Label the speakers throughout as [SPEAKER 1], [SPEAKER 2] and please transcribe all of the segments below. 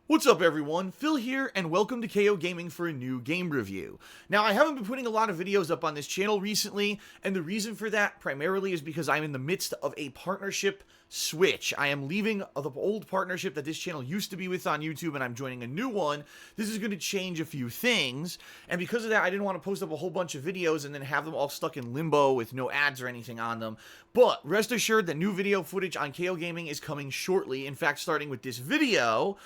[SPEAKER 1] What's up everyone, Phil here, and welcome to KO Gaming for a new game review. Now, I haven't been putting a lot of videos up on this channel recently, and the reason for that primarily is because I'm in the midst of a partnership switch. I am leaving the old partnership that this channel used to be with on YouTube, and I'm joining a new one. This is going to change a few things, and because of that, I didn't want to post up a whole bunch of videos and then have them all stuck in limbo with no ads or anything on them. But rest assured that new video footage on KO Gaming is coming shortly, in fact, starting with this video,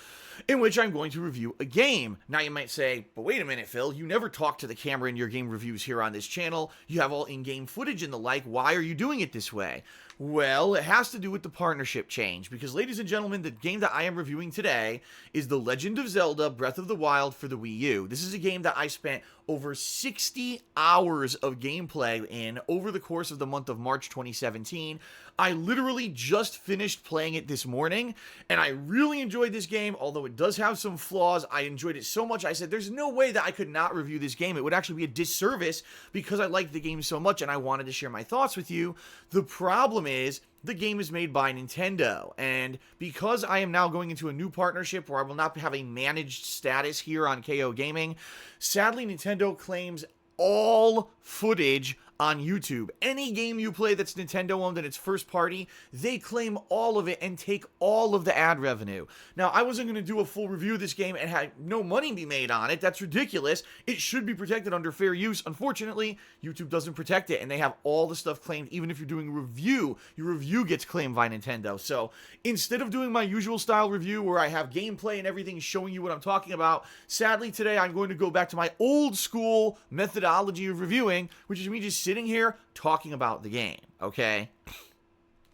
[SPEAKER 1] in which I'm going to review a game. Now you might say, but wait a minute, Phil, you never talk to the camera in your game reviews here on this channel. You have all in-game footage and the like. Why are you doing it this way? Well, it has to do with the partnership change, because ladies and gentlemen, the game that I am reviewing today is The Legend of Zelda Breath of the Wild for the Wii U. This is a game that I spent over 60 hours of gameplay in over the course of the month of March 2017. I literally just finished playing it this morning, and I really enjoyed this game. Although it does have some flaws, I enjoyed it so much I said there's no way that I could not review this game. It would actually be a disservice because I liked the game so much and I wanted to share my thoughts with you. The problem is, the game is made by Nintendo, and because I am now going into a new partnership where I will not have a managed status here on KO Gaming, sadly Nintendo claims all footage on YouTube. Any game you play that's Nintendo owned and it's first party, they claim all of it and take all of the ad revenue. Now, I wasn't going to do a full review of this game and have no money be made on it. That's ridiculous. It should be protected under fair use. Unfortunately, YouTube doesn't protect it, and they have all the stuff claimed. Even if you're doing a review, your review gets claimed by Nintendo. So instead of doing my usual style review where I have gameplay and everything showing you what I'm talking about, sadly today I'm going to go back to my old school methodology of reviewing, which is me just sitting here talking about the game, okay?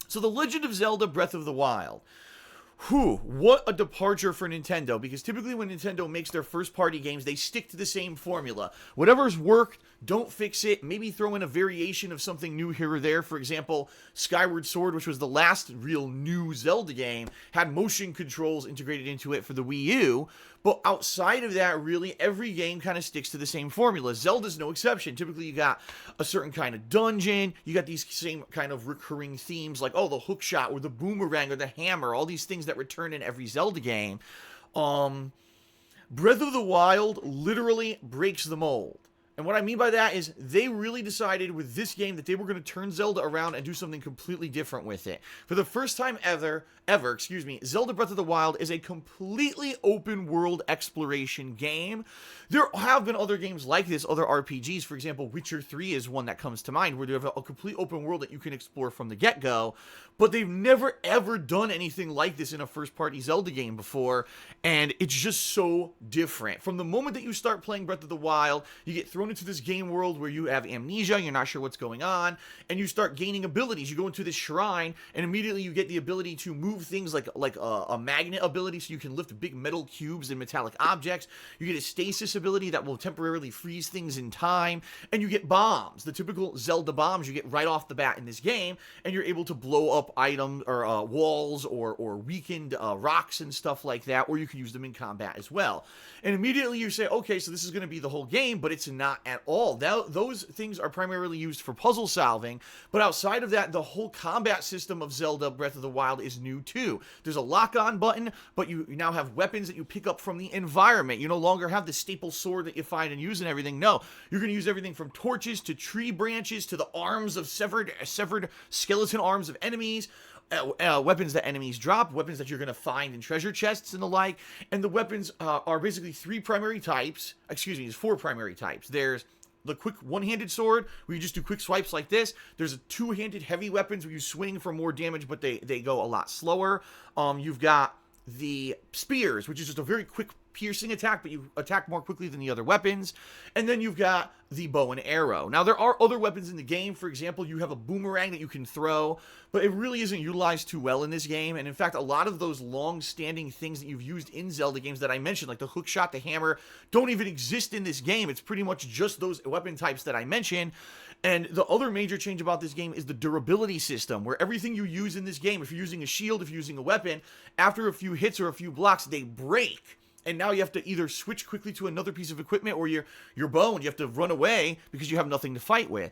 [SPEAKER 1] So The Legend of Zelda Breath of the Wild. Whew, what a departure for Nintendo, because typically when Nintendo makes their first-party games, they stick to the same formula. Whatever's worked, don't fix it, maybe throw in a variation of something new here or there. For example, Skyward Sword, which was the last real new Zelda game, had motion controls integrated into it for the Wii U, but outside of that, really, every game kind of sticks to the same formula. Zelda's no exception. Typically, you got a certain kind of dungeon, you got these same kind of recurring themes, like, oh, the hook shot, or the boomerang, or the hammer, all these things that return in every Zelda game. Breath of the Wild literally breaks the mold. And what I mean by that is they really decided with this game that they were going to turn Zelda around and do something completely different with it. For the first time ever, Zelda Breath of the Wild is a completely open world exploration game. There have been other games like this, other RPGs. For example, Witcher 3 is one that comes to mind, where you have a complete open world that you can explore from the get-go. But they've never ever done anything like this in a first-party Zelda game before, and it's just so different. From the moment that you start playing Breath of the Wild, you get thrown into this game world where you have amnesia, you're not sure what's going on, and you start gaining abilities. You go into this shrine, and immediately you get the ability to move things like a magnet ability, so you can lift big metal cubes and metallic objects. You get a stasis ability that will temporarily freeze things in time, and you get bombs, the typical Zelda bombs you get right off the bat in this game, and you're able to blow up items or walls or weakened rocks and stuff like that, or you can use them in combat as well. And immediately you say, okay, so this is going to be the whole game, but it's not at all. Now, those things are primarily used for puzzle solving, but outside of that, the whole combat system of Zelda Breath of the Wild is new too. There's a lock-on button, but you now have weapons that you pick up from the environment. You no longer have the staple sword that you find and use and everything. No, you're going to use everything from torches to tree branches to the arms of severed skeleton arms of enemies. Weapons that enemies drop, weapons that you're going to find in treasure chests and the like. And the weapons are basically there's four primary types. There's the quick one-handed sword, where you just do quick swipes like this. There's a two-handed heavy weapons where you swing for more damage, but they go a lot slower. You've got the spears, which is just a very quick piercing attack, but you attack more quickly than the other weapons. And then you've got the bow and arrow. Now, there are other weapons in the game. For example, you have a boomerang that you can throw, but it really isn't utilized too well in this game. And in fact, a lot of those long-standing things that you've used in Zelda games that I mentioned, like the hook shot, the hammer, don't even exist in this game. It's pretty much just those weapon types that I mentioned. And the other major change about this game is the durability system, where everything you use in this game, if you're using a shield, if you're using a weapon, after a few hits or a few blocks, they break. and now you have to either switch quickly to another piece of equipment, or you're boned. You have to run away because you have nothing to fight with.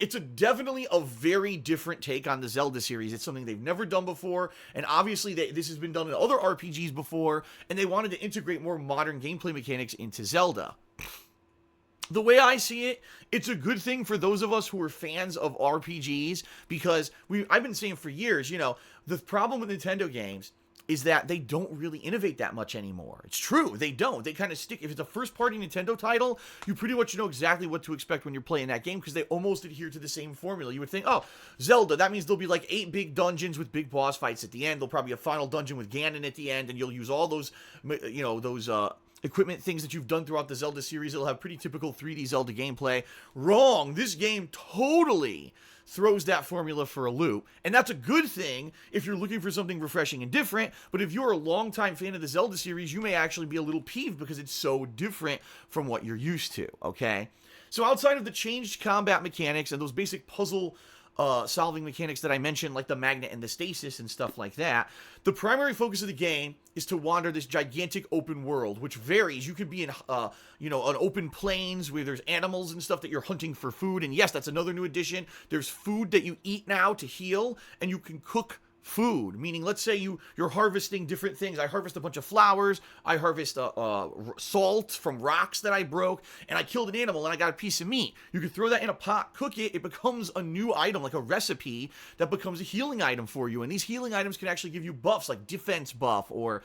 [SPEAKER 1] It's definitely a very different take on the Zelda series. It's something they've never done before, and obviously this has been done in other RPGs before, and they wanted to integrate more modern gameplay mechanics into Zelda. The way I see it, it's a good thing for those of us who are fans of RPGs, because I've been saying for years, the problem with Nintendo games is that they don't really innovate that much anymore. It's true, they don't. They kind of stick. If it's a first-party Nintendo title, you pretty much know exactly what to expect when you're playing that game, because they almost adhere to the same formula. You would think, oh, Zelda, that means there'll be like 8 big dungeons with big boss fights at the end. There'll probably be a final dungeon with Ganon at the end, and you'll use all those, equipment things that you've done throughout the Zelda series. It'll have pretty typical 3D Zelda gameplay. Wrong. This game totally throws that formula for a loop, and that's a good thing if you're looking for something refreshing and different. But if you're a longtime fan of the Zelda series, you may actually be a little peeved because it's so different from what you're used to, okay? So outside of the changed combat mechanics and those basic puzzle solving mechanics that I mentioned, like the magnet and the stasis and stuff like that, the primary focus of the game is to wander this gigantic open world, which varies. You could be in, on open plains where there's animals and stuff that you're hunting for food. And yes, that's another new addition. There's food that you eat now to heal, and you can cook food, meaning let's say you're harvesting different things. I harvest a bunch of flowers, I harvest salt from rocks that I broke, and I killed an animal and I got a piece of meat. You can throw that in a pot, cook it, it becomes a new item, like a recipe that becomes a healing item for you. And these healing items can actually give you buffs, like defense buff, or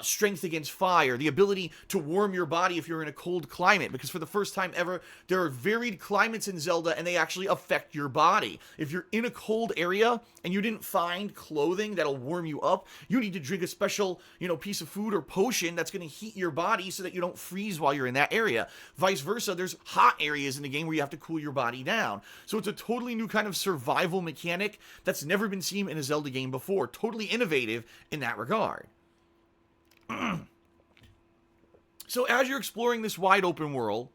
[SPEAKER 1] strength against fire, the ability to warm your body if you're in a cold climate, because for the first time ever, there are varied climates in Zelda, and they actually affect your body. If you're in a cold area and you didn't find clothing that'll warm you up, you need to drink a special, piece of food or potion that's going to heat your body so that you don't freeze while you're in that area. Vice versa, there's hot areas in the game where you have to cool your body down. So it's a totally new kind of survival mechanic that's never been seen in a Zelda game before. Totally innovative in that regard. So as you're exploring this wide open world,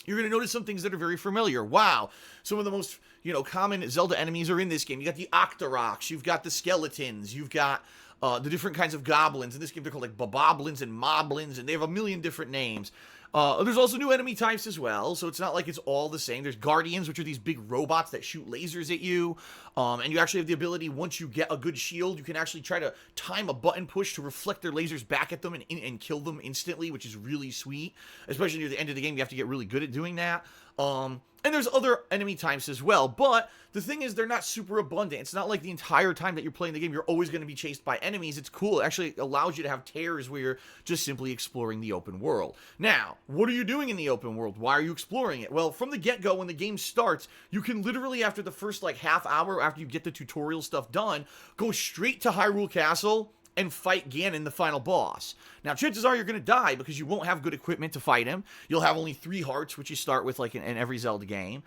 [SPEAKER 1] you're going to notice some things that are very familiar. Wow, some of the most, common Zelda enemies are in this game. You got the Octoroks, you've got the skeletons, you've got the different kinds of goblins. In this game, they're called like Boboblins and Moblins, and they have a million different names. There's also new enemy types as well, so it's not like it's all the same. There's Guardians, which are these big robots that shoot lasers at you, and you actually have the ability, once you get a good shield, you can actually try to time a button push to reflect their lasers back at them and kill them instantly, which is really sweet. Especially near the end of the game, you have to get really good at doing that. And there's other enemy types as well, but the thing is, they're not super abundant. It's not like the entire time that you're playing the game, you're always going to be chased by enemies. It's cool. It actually allows you to have tears where you're just simply exploring the open world. Now, what are you doing in the open world? Why are you exploring it? Well, from the get-go, when the game starts, you can literally, after the first, half hour, after you get the tutorial stuff done, go straight to Hyrule Castle and fight Ganon, the final boss. Now, chances are you're going to die because you won't have good equipment to fight him. You'll have only 3 hearts, which you start with in every Zelda game.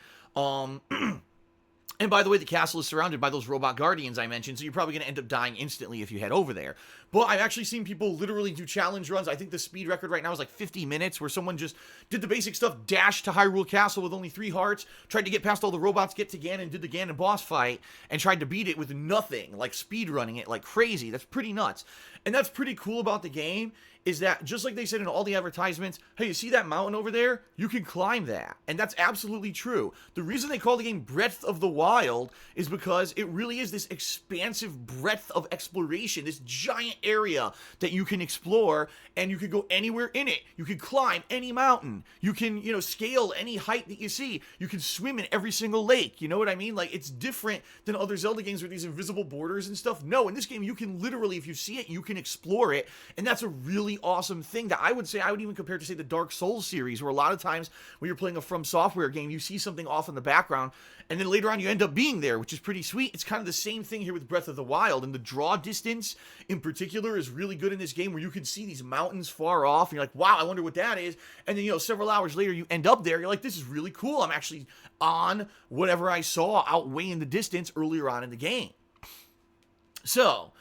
[SPEAKER 1] And by the way, the castle is surrounded by those robot guardians I mentioned, so you're probably going to end up dying instantly if you head over there. But I've actually seen people literally do challenge runs. I think the speed record right now is like 50 minutes, where someone just did the basic stuff, dashed to Hyrule Castle with only 3 hearts, tried to get past all the robots, get to Ganon, did the Ganon boss fight, and tried to beat it with nothing, like speed running it like crazy. That's pretty nuts. And that's pretty cool about the game, is that just like they said in all the advertisements, hey, you see that mountain over there? You can climb that. And that's absolutely true. The reason they call the game Breath of the Wild is because it really is this expansive breadth of exploration, this giant area that you can explore, and you can go anywhere in it. You can climb any mountain. You can, scale any height that you see. You can swim in every single lake. You know what I mean? Like, it's different than other Zelda games with these invisible borders and stuff. No, in this game, you can literally, if you see it, you can explore it, and that's a really awesome thing that I would even compare to, say, the Dark Souls series, where a lot of times when you're playing a From Software game, you see something off in the background, and then later on you end up being there, which is pretty sweet. It's kind of the same thing here with Breath of the Wild, and the draw distance in particular is really good in this game, where you can see these mountains far off, and you're like, wow, I wonder what that is, and then, several hours later, you end up there, you're like, this is really cool, I'm actually on whatever I saw out way in the distance earlier on in the game. So,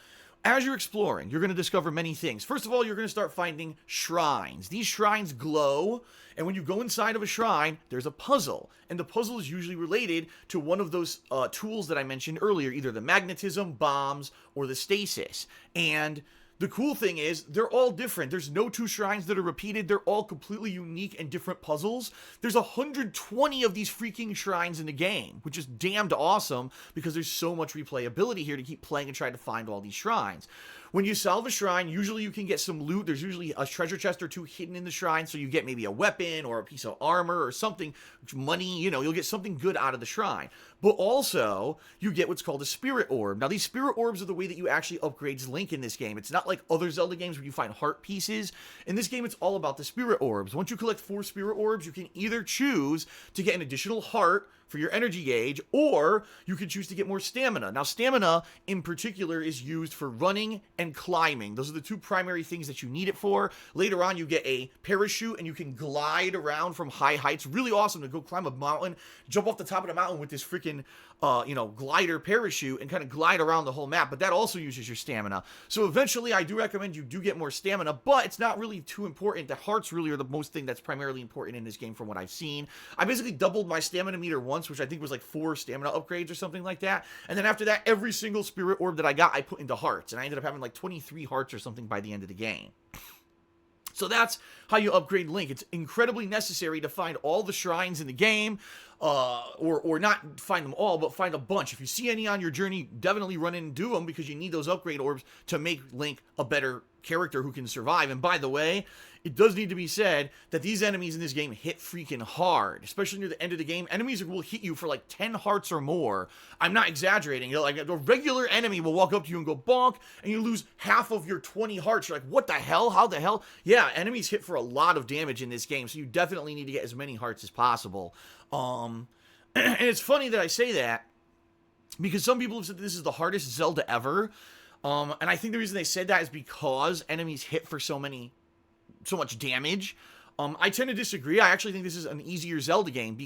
[SPEAKER 1] as you're exploring, you're going to discover many things. First of all, you're going to start finding shrines. These shrines glow, and when you go inside of a shrine, there's a puzzle. And the puzzle is usually related to one of those tools that I mentioned earlier, either the magnetism, bombs, or the stasis. And The cool thing is, they're all different. There's no two shrines that are repeated. They're all completely unique and different puzzles. There's 120 of these freaking shrines in the game, which is damned awesome because there's so much replayability here to keep playing and try to find all these shrines. When you solve a shrine, usually you can get some loot. There's usually a treasure chest or two hidden in the shrine, so you get maybe a weapon or a piece of armor or something, money, you'll get something good out of the shrine. But also, you get what's called a spirit orb. Now, these spirit orbs are the way that you actually upgrade Link in this game. It's not like other Zelda games where you find heart pieces. In this game, it's all about the spirit orbs. Once you collect 4 spirit orbs, you can either choose to get an additional heart for your energy gauge, or you can choose to get more stamina. Now, stamina, in particular, is used for running and climbing. Those are the 2 primary things that you need it for. Later on, you get a parachute, and you can glide around from high heights. Really awesome to go climb a mountain, jump off the top of the mountain with this freaking, glider parachute, and kind of glide around the whole map. But that also uses your stamina. So eventually, I do recommend you do get more stamina, but it's not really too important. The hearts really are the most thing that's primarily important in this game from what I've seen. I basically doubled my stamina meter once, which I think was like 4 stamina upgrades or something like that. And then after that, every single spirit orb that I got, I put into hearts. And I ended up having like 23 hearts or something by the end of the game. So that's how you upgrade Link. It's incredibly necessary to find all the shrines in the game, or not find them all, but find a bunch. If you see any on your journey, definitely run in and do them because you need those upgrade orbs to make Link a better character who can survive. And by the way, it does need to be said that these enemies in this game hit freaking hard, especially near the end of the game. Enemies will hit you for like 10 hearts or more. I'm not exaggerating. Like a regular enemy will walk up to you and go bonk, and you lose half of your 20 hearts. You're like, what the hell? How the hell? Yeah, enemies hit for a lot of damage in this game, so you definitely need to get as many hearts as possible. And it's funny that I say that because some people have said that this is the hardest Zelda ever. And I think the reason they said that is because enemies hit for so much damage. I tend to disagree. I actually think this is an easier Zelda game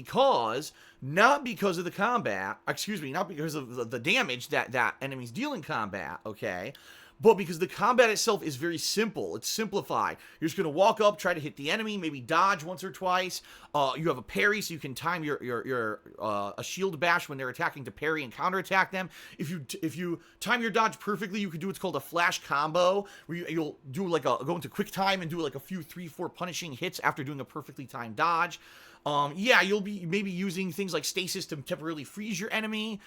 [SPEAKER 1] not because of the combat, not because of the damage that enemies deal in combat, okay? But because the combat itself is very simple. It's simplified. You're just going to walk up, try to hit the enemy, maybe dodge once or twice. You have a parry, so you can time a shield bash when they're attacking to parry and counterattack them. If you time your dodge perfectly, you can do what's called a flash combo, where you'll do go into quick time and do like a few 3-4 punishing hits after doing a perfectly timed dodge. You'll be maybe using things like stasis to temporarily freeze your enemy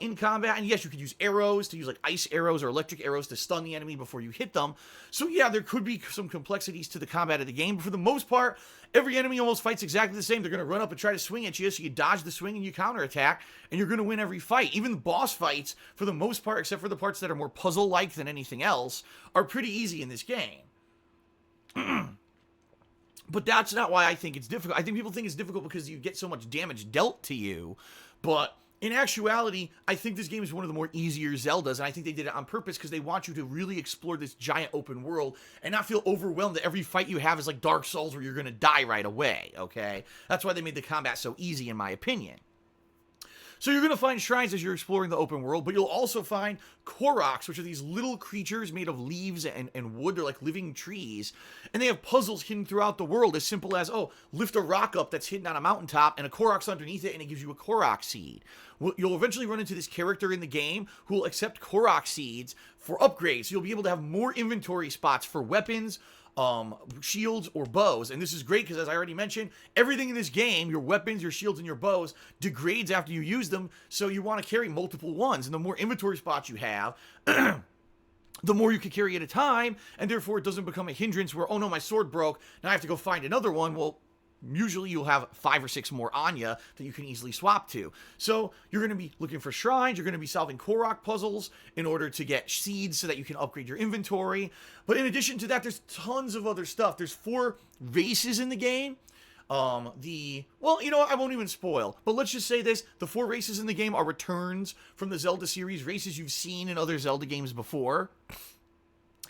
[SPEAKER 1] in combat. And yes, you could use arrows to use like ice arrows or electric arrows to stun the enemy before you hit them. So yeah, there could be some complexities to the combat of the game. But for the most part, every enemy almost fights exactly the same. They're going to run up and try to swing at you. So you dodge the swing and you counterattack, and you're going to win every fight. Even the boss fights, for the most part, except for the parts that are more puzzle-like than anything else, are pretty easy in this game. But that's not why I think it's difficult. I think people think it's difficult because you get so much damage dealt to you. But in actuality, I think this game is one of the more easier Zeldas, and I think they did it on purpose because they want you to really explore this giant open world and not feel overwhelmed that every fight you have is like Dark Souls where you're going to die right away, okay? That's why they made the combat so easy, in my opinion. So you're going to find shrines as you're exploring the open world, but you'll also find Koroks, which are these little creatures made of leaves and wood. They're like living trees. And they have puzzles hidden throughout the world as simple as, lift a rock up that's hidden on a mountaintop and a Korok's underneath it and it gives you a Korok seed. Well, you'll eventually run into this character in the game who will accept Korok seeds for upgrades. So you'll be able to have more inventory spots for weapons, shields, or bows. And this is great because, as I already mentioned, everything in this game, your weapons, your shields, and your bows, degrades after you use them, so you want to carry multiple ones. And the more inventory spots you have, the more you can carry at a time, and therefore it doesn't become a hindrance where, oh no, my sword broke, now I have to go find another one. Well, usually you'll have 5 or 6 more on you that you can easily swap to. So you're going to be looking for shrines, you're going to be solving Korok puzzles in order to get seeds so that you can upgrade your inventory. But in addition to that, there's tons of other stuff. There's 4 races in the game. I won't even spoil, but let's just say this. The 4 races in the game are returns from the Zelda series, races you've seen in other Zelda games before.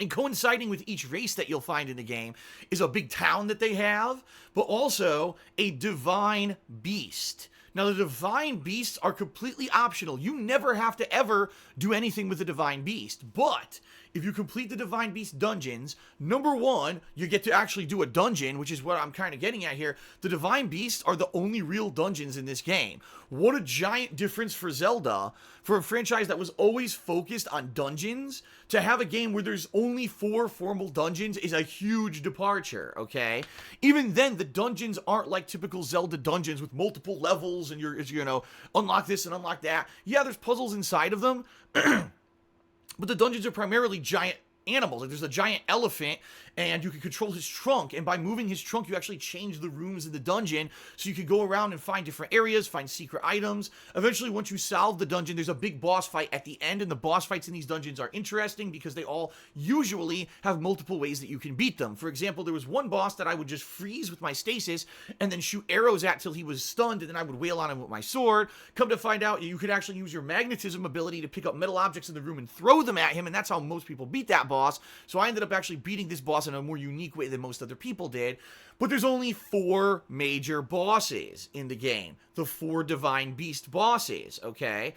[SPEAKER 1] And coinciding with each race that you'll find in the game is a big town that they have, but also a divine beast. Now, the divine beasts are completely optional. You never have to ever do anything with the divine beast. But if you complete the Divine Beast dungeons, number one, you get to actually do a dungeon, which is what I'm kind of getting at here. The Divine Beasts are the only real dungeons in this game. What a giant difference for Zelda, for a franchise that was always focused on dungeons, to have a game where there's only 4 formal dungeons is a huge departure, okay? Even then, the dungeons aren't like typical Zelda dungeons with multiple levels and you're, you know, unlock this and unlock that. Yeah, there's puzzles inside of them, but the dungeons are primarily giant animals. Like there's a giant elephant, and you can control his trunk, and by moving his trunk, you actually change the rooms in the dungeon, so you can go around and find different areas, find secret items. Eventually, once you solve the dungeon, there's a big boss fight at the end, and the boss fights in these dungeons are interesting because they all usually have multiple ways that you can beat them. For example, there was one boss that I would just freeze with my stasis, and then shoot arrows at till he was stunned, and then I would wail on him with my sword. Come to find out, you could actually use your magnetism ability to pick up metal objects in the room and throw them at him, and that's how most people beat that boss. So I ended up actually beating this boss in a more unique way than most other people did. But there's only 4 major bosses in the game. The 4 Divine Beast bosses, okay?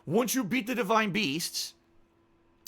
[SPEAKER 1] Once you beat the Divine Beasts,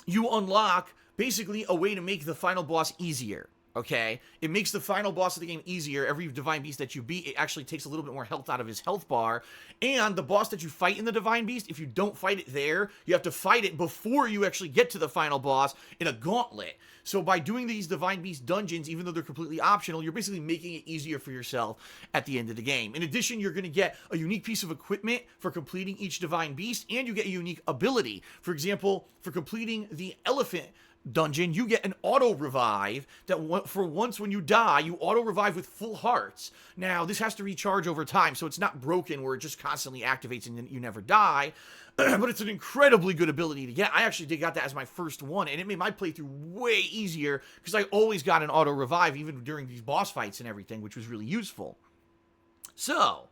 [SPEAKER 1] you unlock basically a way to make the final boss easier. Okay, it makes the final boss of the game easier. Every Divine Beast that you beat, it actually takes a little bit more health out of his health bar. And the boss that you fight in the Divine Beast, if you don't fight it there, you have to fight it before you actually get to the final boss in a gauntlet. So by doing these Divine Beast dungeons, even though they're completely optional, you're basically making it easier for yourself at the end of the game. In addition, you're going to get a unique piece of equipment for completing each Divine Beast, and you get a unique ability. For example, for completing the elephant dungeon, you get an auto revive that for once when you die, you auto revive with full hearts. Now, this has to recharge over time, so it's not broken where it just constantly activates and you never die. But it's an incredibly good ability to get. I actually got that as my first one, and it made my playthrough way easier because I always got an auto revive even during these boss fights and everything, which was really useful. So,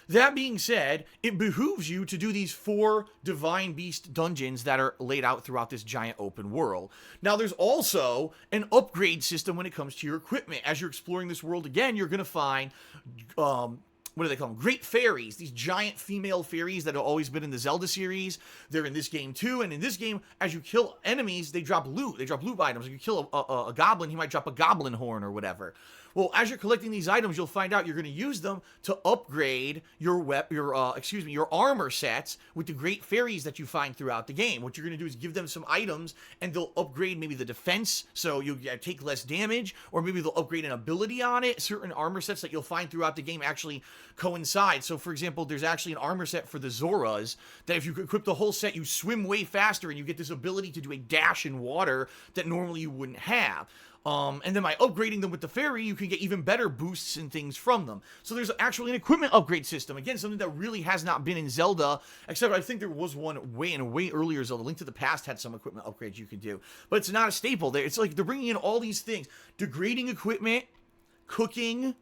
[SPEAKER 1] that being said, it behooves you to do these 4 Divine Beast dungeons that are laid out throughout this giant open world. Now, there's also an upgrade system when it comes to your equipment. As you're exploring this world again, you're going to find, what do they call them? Great fairies. These giant female fairies that have always been in the Zelda series. They're in this game too. And in this game, as you kill enemies, they drop loot. They drop loot items. If you kill a goblin, he might drop a goblin horn or whatever. Well, as you're collecting these items, you'll find out you're going to use them to upgrade your armor sets with the great fairies that you find throughout the game. What you're going to do is give them some items, and they'll upgrade maybe the defense, so you take less damage, or maybe they'll upgrade an ability on it. Certain armor sets that you'll find throughout the game actually coincide. So, for example, there's actually an armor set for the Zoras that if you equip the whole set, you swim way faster, and you get this ability to do a dash in water that normally you wouldn't have. And then by upgrading them with the fairy, you can get even better boosts and things from them. So there's actually an equipment upgrade system. Again, something that really has not been in Zelda, except I think there was one way earlier Zelda. Link to the Past had some equipment upgrades you could do. But it's not a staple there. It's like they're bringing in all these things. Degrading equipment, cooking,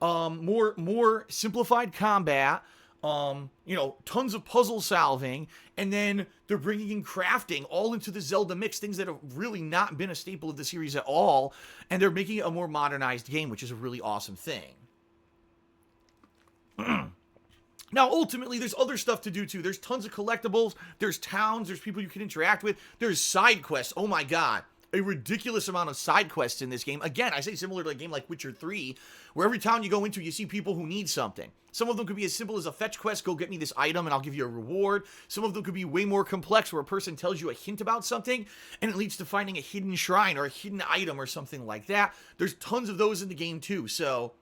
[SPEAKER 1] more simplified combat, tons of puzzle solving, and then they're bringing in crafting all into the Zelda mix, things that have really not been a staple of the series at all, and they're making it a more modernized game, which is a really awesome thing. Now, ultimately, there's other stuff to do, too. There's tons of collectibles, there's towns, there's people you can interact with, there's side quests. Oh my god. A ridiculous amount of side quests in this game. Again, I say similar to a game like Witcher 3, where every town you go into, you see people who need something. Some of them could be as simple as a fetch quest, go get me this item and I'll give you a reward. Some of them could be way more complex, where a person tells you a hint about something and it leads to finding a hidden shrine or a hidden item or something like that. There's tons of those in the game too, so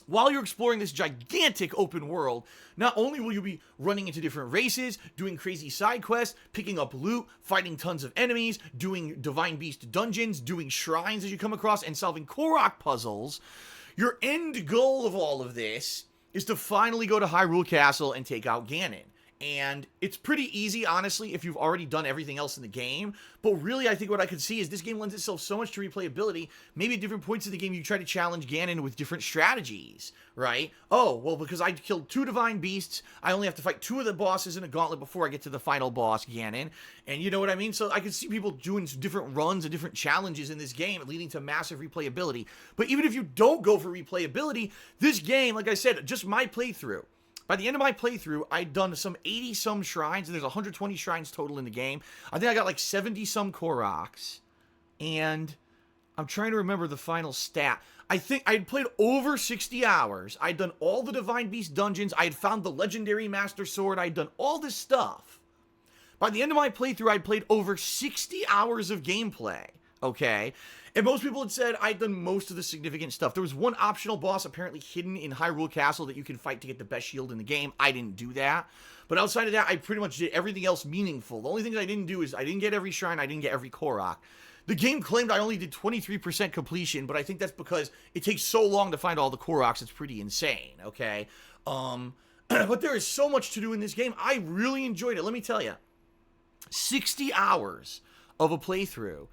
[SPEAKER 1] while you're exploring this gigantic open world, not only will you be running into different races, doing crazy side quests, picking up loot, fighting tons of enemies, doing Divine Beast dungeons, doing shrines as you come across, and solving Korok puzzles, your end goal of all of this is to finally go to Hyrule Castle and take out Ganon. And it's pretty easy, honestly, if you've already done everything else in the game. But really, I think what I could see is this game lends itself so much to replayability. Maybe at different points of the game, you try to challenge Ganon with different strategies, right? Oh, well, because I killed 2 Divine Beasts, I only have to fight 2 of the bosses in a gauntlet before I get to the final boss, Ganon. And you know what I mean? So I could see people doing different runs and different challenges in this game, leading to massive replayability. But even if you don't go for replayability, this game, like I said, just my playthrough, By the end of my playthrough, I'd done some 80-some shrines, and there's 120 shrines total in the game. I think I got like 70-some Koroks, and I'm trying to remember the final stat. I think I'd played over 60 hours. I'd done all the Divine Beast dungeons. I had found the Legendary Master Sword. I'd done all this stuff. By the end of my playthrough, I'd played over 60 hours of gameplay, okay? And most people had said I'd done most of the significant stuff. There was one optional boss apparently hidden in Hyrule Castle that you can fight to get the best shield in the game. I didn't do that. But outside of that, I pretty much did everything else meaningful. The only thing I didn't do is I didn't get every shrine. I didn't get every Korok. The game claimed I only did 23% completion, but I think that's because it takes so long to find all the Koroks. It's pretty insane, okay? But there is so much to do in this game. I really enjoyed it. Let me tell you. 60 hours of a playthrough,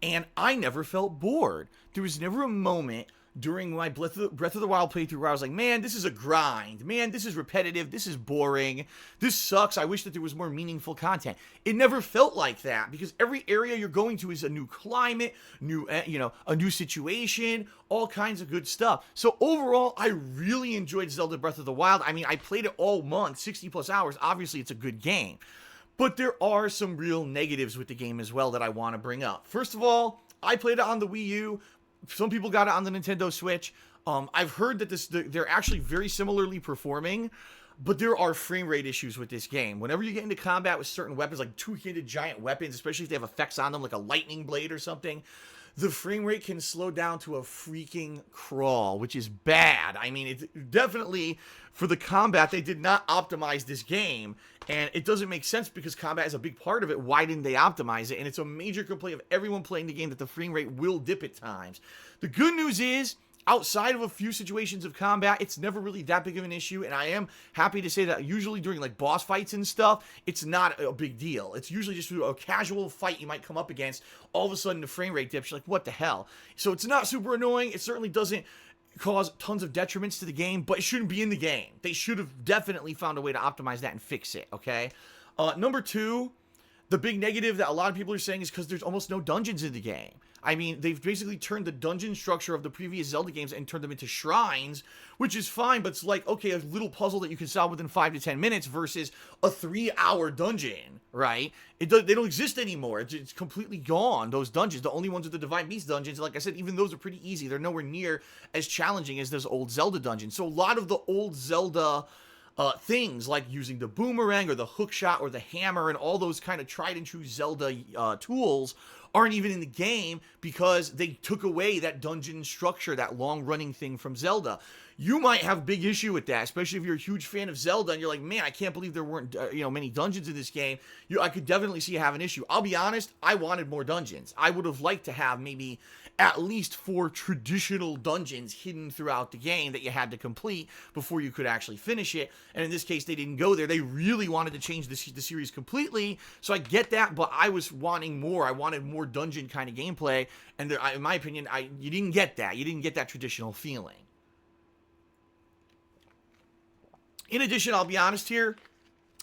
[SPEAKER 1] and I never felt bored. There was never a moment during my Breath of the Wild playthrough where I was like, man, this is a grind. Man, this is repetitive. This is boring. This sucks. I wish that there was more meaningful content. It never felt like that because every area you're going to is a new climate, a new situation, all kinds of good stuff. So overall, I really enjoyed Zelda Breath of the Wild. I mean, I played it all month, 60 plus hours. Obviously, it's a good game. But there are some real negatives with the game as well that I want to bring up. First of all, I played it on the Wii U. Some people got it on the Nintendo Switch. I've heard that they're actually very similarly performing, but there are frame rate issues with this game. Whenever you get into combat with certain weapons, like two-handed giant weapons, especially if they have effects on them, like a lightning blade or something, the frame rate can slow down to a freaking crawl, which is bad. I mean, it's definitely, for the combat, they did not optimize this game, and it doesn't make sense because combat is a big part of it. Why didn't they optimize it? And it's a major complaint of everyone playing the game that the frame rate will dip at times. The good news is, outside of a few situations of combat, it's never really that big of an issue, and I am happy to say that usually during like boss fights and stuff, it's not a big deal. It's usually just a casual fight you might come up against, all of a sudden the frame rate dips, you're like, what the hell? So it's not super annoying, it certainly doesn't cause tons of detriments to the game, but it shouldn't be in the game. They should have definitely found a way to optimize that and fix it, okay? Number two, the big negative that a lot of people are saying is because there's almost no dungeons in the game. I mean, they've basically turned the dungeon structure of the previous Zelda games and turned them into shrines, which is fine, but it's like, okay, a little puzzle that you can solve within 5 to 10 minutes versus a 3-hour dungeon, right? They don't exist anymore. It's completely gone, those dungeons. The only ones are the Divine Beast dungeons. Like I said, even those are pretty easy. They're nowhere near as challenging as those old Zelda dungeons. So a lot of the old Zelda things like using the boomerang or the hook shot or the hammer and all those kind of tried and true Zelda tools aren't even in the game because they took away that dungeon structure, that long-running thing from Zelda. You might have a big issue with that, especially if you're a huge fan of Zelda and you're like, man, I can't believe there weren't many dungeons in this game. I could definitely see you have an issue. I'll be honest, I wanted more dungeons. I would have liked to have maybe at least 4 traditional dungeons hidden throughout the game that you had to complete before you could actually finish it. And in this case, they didn't go there. They really wanted to change the series completely. So I get that, but I was wanting more. I wanted more dungeon kind of gameplay. And in my opinion, you didn't get that. You didn't get that traditional feeling. In addition, I'll be honest here,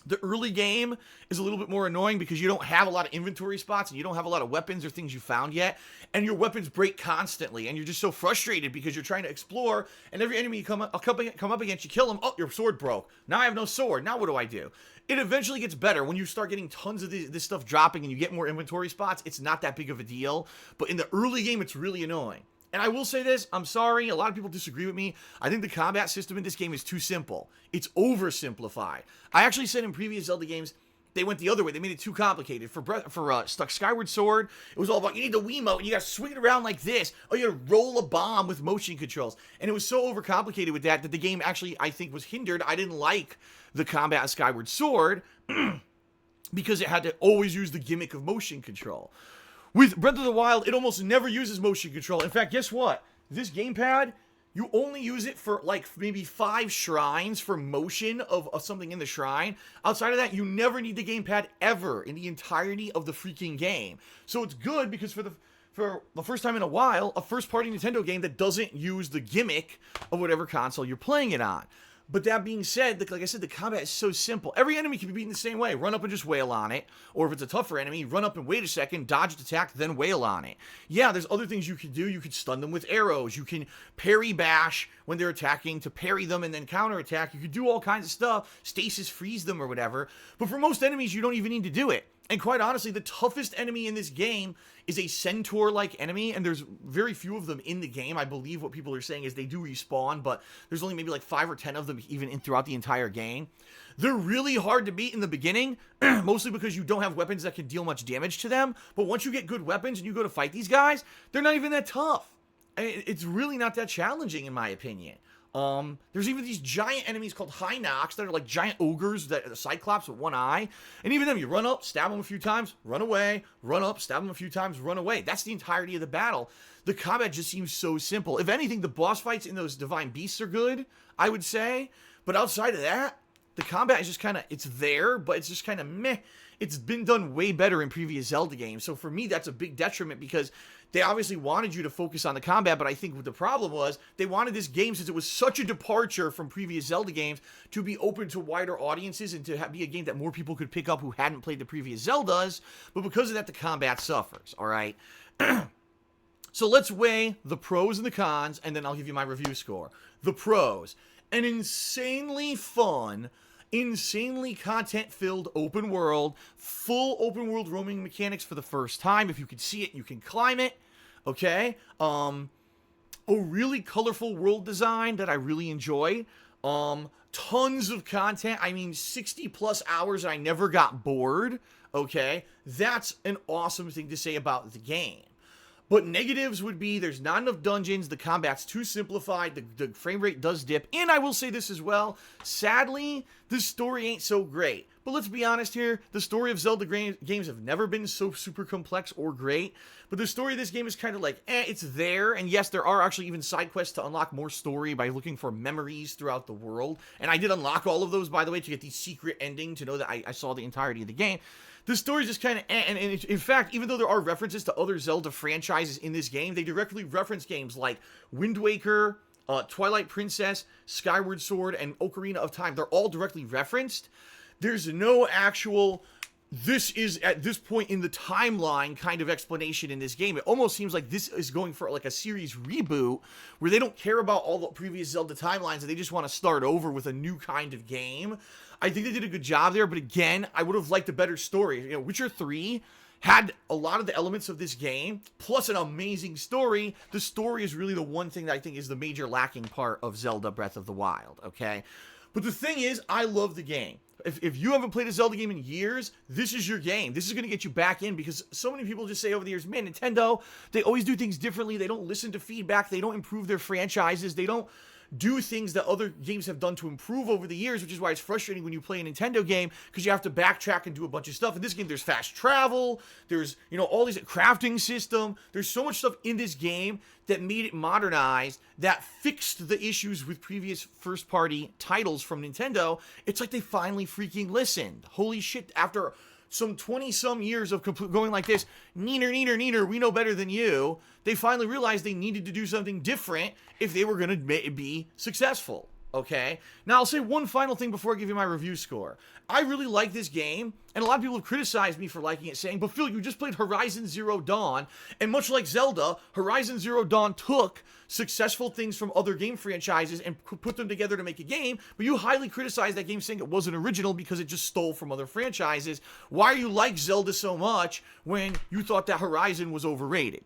[SPEAKER 1] the early game is a little bit more annoying because you don't have a lot of inventory spots and you don't have a lot of weapons or things you found yet, and your weapons break constantly, and you're just so frustrated because you're trying to explore, and every enemy you come up against, you kill them, oh, your sword broke. Now I have no sword. Now what do I do? It eventually gets better. When you start getting tons of this stuff dropping and you get more inventory spots, it's not that big of a deal, but in the early game, it's really annoying. And I will say this, I'm sorry, a lot of people disagree with me. I think the combat system in this game is too simple. It's oversimplified. I actually said in previous Zelda games, they went the other way. They made it too complicated. For Skyward Sword, it was all about, you need the Wiimote, and you gotta swing it around like this. Oh, you gotta roll a bomb with motion controls. And it was so overcomplicated with that the game actually, I think, was hindered. I didn't like the combat of Skyward Sword because it had to always use the gimmick of motion control. With Breath of the Wild, it almost never uses motion control. In fact, guess what? This gamepad, you only use it for like maybe 5 shrines for motion of something in the shrine. Outside of that, you never need the gamepad ever in the entirety of the freaking game. So it's good because for the first time in a while, a first-party Nintendo game that doesn't use the gimmick of whatever console you're playing it on. But that being said, like I said, the combat is so simple. Every enemy can be beaten the same way. Run up and just wail on it. Or if it's a tougher enemy, run up and wait a second, dodge its attack, then wail on it. Yeah, there's other things you can do. You can stun them with arrows. You can parry bash when they're attacking to parry them and then counterattack. You can do all kinds of stuff. Stasis freeze them or whatever. But for most enemies, you don't even need to do it. And quite honestly, the toughest enemy in this game is a centaur-like enemy, and there's very few of them in the game. I believe what people are saying is they do respawn, but there's only maybe like 5 or 10 of them even throughout the entire game. They're really hard to beat in the beginning, mostly because you don't have weapons that can deal much damage to them. But once you get good weapons and you go to fight these guys, they're not even that tough. It's really not that challenging, in my opinion. There's even these giant enemies called Hinox that are like giant ogres that are Cyclops with one eye. And even them, you run up, stab them a few times, run away, run up, stab them a few times, run away. That's the entirety of the battle. The combat just seems so simple. If anything, the boss fights in those divine beasts are good, I would say. But outside of that, the combat is just kind of, it's there, but it's just kind of meh. It's been done way better in previous Zelda games. So for me, that's a big detriment because they obviously wanted you to focus on the combat, but I think what the problem was, they wanted this game, since it was such a departure from previous Zelda games, to be open to wider audiences and to be a game that more people could pick up who hadn't played the previous Zeldas, but because of that, the combat suffers, alright? So let's weigh the pros and the cons, and then I'll give you my review score. The pros: an insanely fun, insanely content-filled open world, full open world roaming mechanics for the first time. If you can see it, you can climb it, okay? A really colorful world design that I really enjoy. Tons of content. I mean, 60 plus hours and I never got bored, okay? That's an awesome thing to say about the game. But negatives would be there's not enough dungeons, the combat's too simplified, the frame rate does dip, and I will say this as well, sadly, the story ain't so great. But let's be honest here, the story of Zelda games have never been so super complex or great, but the story of this game is kind of like, it's there, and yes, there are actually even side quests to unlock more story by looking for memories throughout the world, and I did unlock all of those, by the way, to get the secret ending, to know that I saw the entirety of the game. The story's just kind of and in fact, even though there are references to other Zelda franchises in this game, they directly reference games like Wind Waker, Twilight Princess, Skyward Sword, and Ocarina of Time. They're all directly referenced. There's no actual, this is at this point in the timeline kind of explanation in this game. It almost seems like this is going for like a series reboot where they don't care about all the previous Zelda timelines and they just want to start over with a new kind of game. I think they did a good job there, but again, I would have liked a better story. You know, Witcher 3 had a lot of the elements of this game, plus an amazing story. The story is really the one thing that I think is the major lacking part of Zelda Breath of the Wild, okay? But the thing is, I love the game. If you haven't played a Zelda game in years, this is your game. This is going to get you back in because so many people just say over the years, man, Nintendo, they always do things differently. They don't listen to feedback. They don't improve their franchises. They don't do things that other games have done to improve over the years, which is why it's frustrating when you play a Nintendo game because you have to backtrack and do a bunch of stuff. In this game, there's fast travel, there's, you know, all these crafting system. There's so much stuff in this game that made it modernized, that fixed the issues with previous first-party titles from Nintendo. It's like they finally freaking listened. Holy shit, after some 20-some years of going like this, neener, we know better than you, they finally realized they needed to do something different if they were going to be successful, okay? Now, I'll say one final thing before I give you my review score. I really like this game, and a lot of people have criticized me for liking it, saying, but Phil, you just played Horizon Zero Dawn, and much like Zelda, Horizon Zero Dawn took successful things from other game franchises and put them together to make a game, but you highly criticized that game saying it wasn't original because it just stole from other franchises. Why do you like Zelda so much when you thought that Horizon was overrated?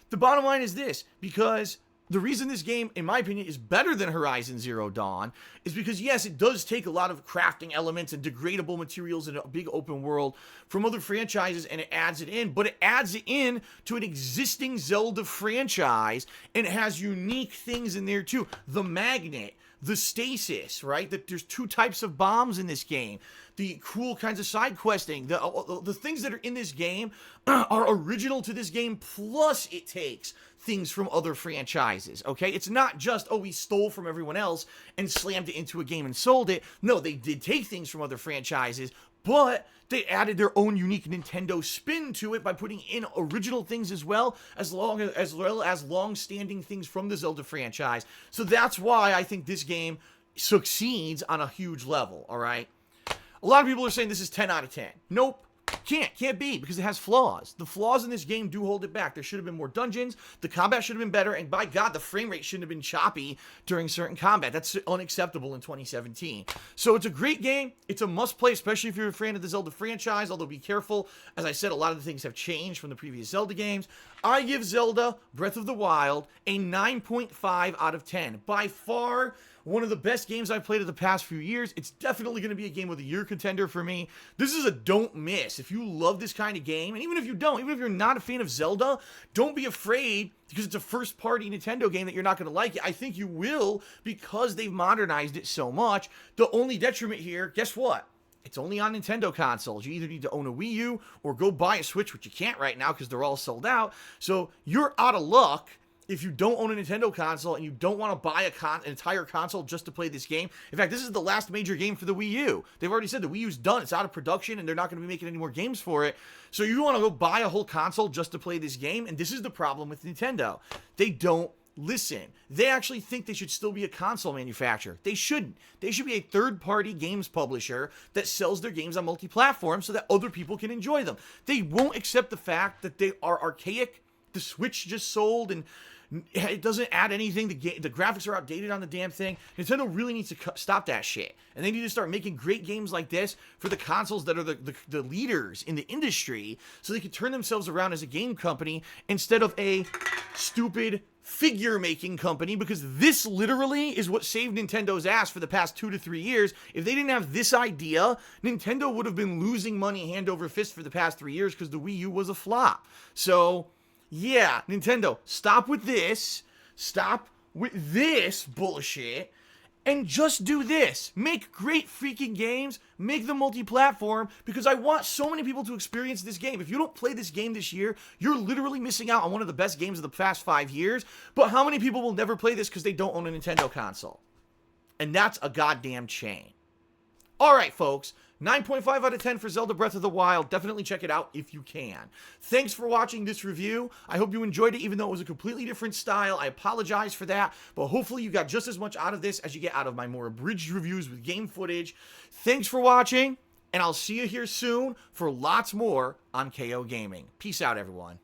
[SPEAKER 1] The bottom line is this, because the reason this game, in my opinion, is better than Horizon Zero Dawn is because, yes, it does take a lot of crafting elements and degradable materials in a big open world from other franchises, and it adds it in, but it adds it in to an existing Zelda franchise, and it has unique things in there, too. The magnet, the stasis, right? That there's 2 types of bombs in this game. The cool kinds of side questing, the things that are in this game are original to this game, plus it takes things from other franchises, okay? It's not just, oh, we stole from everyone else and slammed it into a game and sold it. No, they did take things from other franchises, but they added their own unique Nintendo spin to it by putting in original things as well as long-standing things from the Zelda franchise. So that's why I think this game succeeds on a huge level, all right? A lot of people are saying this is 10 out of 10. Nope. Can't be, because it has flaws. The flaws in this game do hold it back. There should have been more dungeons, the combat should have been better, and by God, the frame rate shouldn't have been choppy during certain combat. That's unacceptable in 2017. So it's a great game. It's a must-play, especially if you're a fan of the Zelda franchise, although be careful. As I said, a lot of the things have changed from the previous Zelda games. I give Zelda Breath of the Wild a 9.5 out of 10. By far, one of the best games I've played in the past few years. It's definitely going to be a Game of the Year contender for me. This is a don't miss. If you love this kind of game, and even if you don't, even if you're not a fan of Zelda, don't be afraid because it's a first-party Nintendo game that you're not going to like it. I think you will because they've modernized it so much. The only detriment here, guess what? It's only on Nintendo consoles. You either need to own a Wii U or go buy a Switch, which you can't right now because they're all sold out. So you're out of luck if you don't own a Nintendo console and you don't want to buy an entire console just to play this game. In fact, this is the last major game for the Wii U. They've already said the Wii U's done. It's out of production, and they're not going to be making any more games for it. So you want to go buy a whole console just to play this game, and this is the problem with Nintendo. They don't listen. They actually think they should still be a console manufacturer. They shouldn't. They should be a third-party games publisher that sells their games on multi-platform so that other people can enjoy them. They won't accept the fact that they are archaic. The Switch just sold, and it doesn't add anything. The graphics are outdated on the damn thing. Nintendo really needs to stop that shit. And they need to start making great games like this for the consoles that are the leaders in the industry so they can turn themselves around as a game company instead of a stupid figure-making company, because this literally is what saved Nintendo's ass for the past 2 to 3 years. If they didn't have this idea, Nintendo would have been losing money hand over fist for the past 3 years because the Wii U was a flop. So yeah, Nintendo, stop with this. Stop with this bullshit. And just do this. Make great freaking games. Make them multi-platform, because I want so many people to experience this game. If you don't play this game this year, you're literally missing out on one of the best games of the past 5 years. But how many people will never play this because they don't own a Nintendo console? And that's a goddamn shame. Alright, folks. 9.5 out of 10 for Zelda Breath of the Wild. Definitely check it out if you can. Thanks for watching this review. I hope you enjoyed it, even though it was a completely different style. I apologize for that, but hopefully you got just as much out of this as you get out of my more abridged reviews with game footage. Thanks for watching, and I'll see you here soon for lots more on KO Gaming. Peace out, everyone.